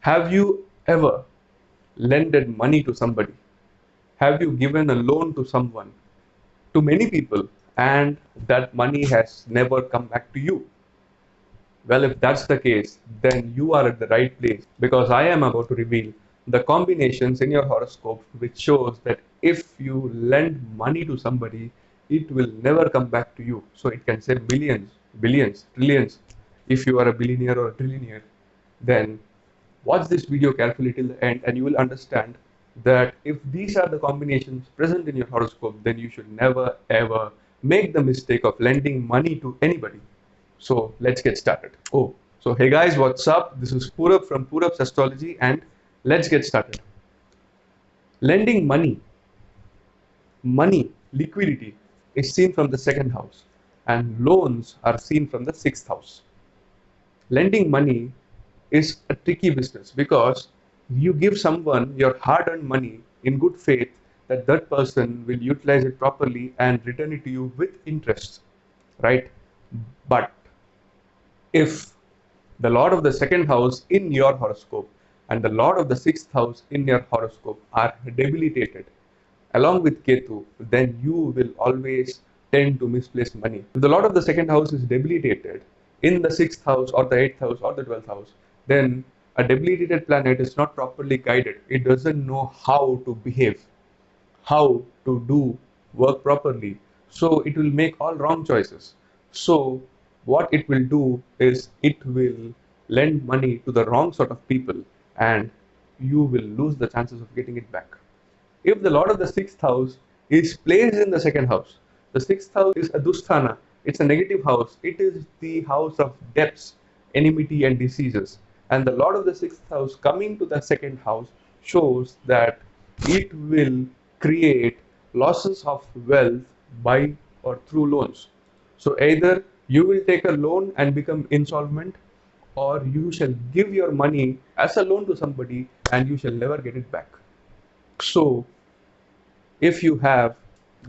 Have you ever lended money to somebody? Have you given a loan to someone, to many people, and that money has never come back to you? Well, if that's the case, then you are at the right place because I am about to reveal the combinations in your horoscope which shows that if you lend money to somebody, it will never come back to you. So it can say millions, billions, trillions. If you are a billionaire or a trillionaire, then watch this video carefully till the end and you will understand that if these are the combinations present in your horoscope, then you should never ever make the mistake of lending money to anybody. So let's get started. Oh, so hey guys, what's up? This is Purab from Purab's Astrology, and let's get started. Lending money, liquidity is seen from the second house, and loans are seen from the sixth house. Lending money is a tricky business because you give someone your hard earned money in good faith that that person will utilize it properly and return it to you with interest, right? But if the Lord of the second house in your horoscope and the Lord of the sixth house in your horoscope are debilitated along with Ketu, then you will always tend to misplace money. If the Lord of the second house is debilitated in the sixth house or the eighth house or the 12th house, then a debilitated planet is not properly guided. It doesn't know how to behave, how to do work properly. So it will make all wrong choices. So what it will do is it will lend money to the wrong sort of people and you will lose the chances of getting it back. If the Lord of the sixth house is placed in the second house, the sixth house is a dusthana, it's a negative house, it is the house of debts, enmity, and diseases. And the Lord of the sixth house coming to the second house shows that it will create losses of wealth by or through loans. So either you will take a loan and become insolvent, or you shall give your money as a loan to somebody and you shall never get it back. So if you have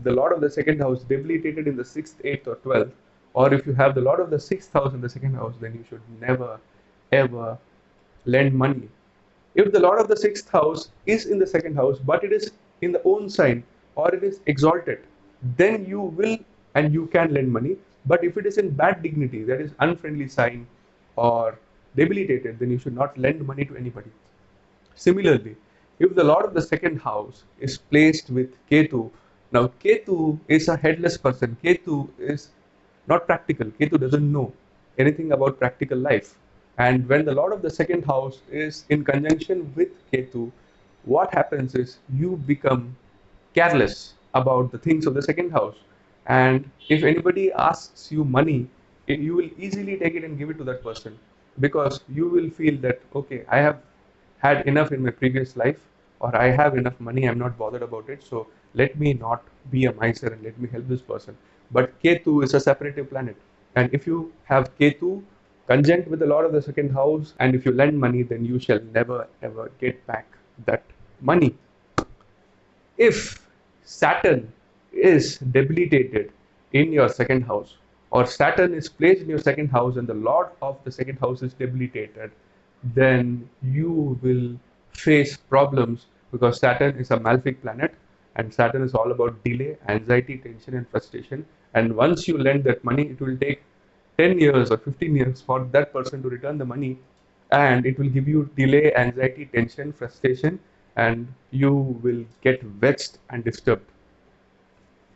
the Lord of the second house debilitated in the sixth, eighth, or 12th, or if you have the Lord of the sixth house in the second house, then you should never ever lend money. If the Lord of the sixth house is in the second house, but it is in the own sign or it is exalted, then you will and you can lend money. But if it is in bad dignity, that is unfriendly sign or debilitated, then you should not lend money to anybody. Similarly, if the Lord of the second house is placed with Ketu, now Ketu is a headless person. Ketu is not practical. Ketu doesn't know anything about practical life. And when the Lord of the second house is in conjunction with Ketu, what happens is you become careless about the things of the second house. And if anybody asks you money, you will easily take it and give it to that person because you will feel that, okay, I have had enough in my previous life, or I have enough money, I'm not bothered about it. So let me not be a miser and let me help this person. But Ketu is a separative planet. And if you have Ketu conjunct with the Lord of the second house, and if you lend money, then you shall never ever get back that money. If Saturn is debilitated in your second house, or Saturn is placed in your second house and the Lord of the second house is debilitated, then you will face problems because Saturn is a malefic planet and Saturn is all about delay, anxiety, tension, and frustration. And once you lend that money, it will take 10 years or 15 years for that person to return the money, and it will give you delay, anxiety, tension, frustration, and you will get vexed and disturbed.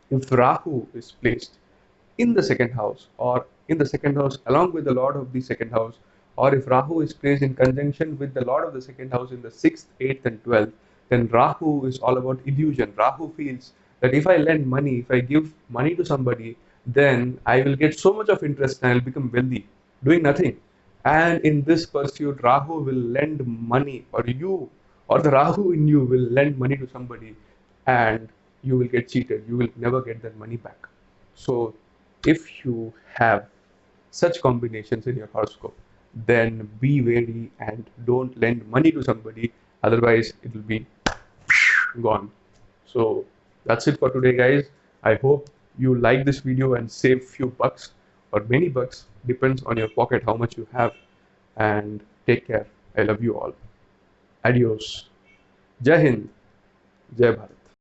If Rahu is placed in the second house or in the second house along with the Lord of the second house, or if Rahu is placed in conjunction with the Lord of the second house in the 6th, 8th, and 12th, then Rahu is all about illusion. Rahu feels that if I lend money, if I give money to somebody, then I will get so much of interest and I'll become wealthy doing nothing. And in this pursuit, Rahu will lend money, or you, or the Rahu in you will lend money to somebody, and you will get cheated. You will never get that money back. So, if you have such combinations in your horoscope, then be wary and don't lend money to somebody, otherwise, it will be gone. So, that's it for today, guys. I hope you like this video and save few bucks or many bucks, depends on your pocket how much you have. And take care. I love you all. Adios. Jai Hind, Jai Bharat.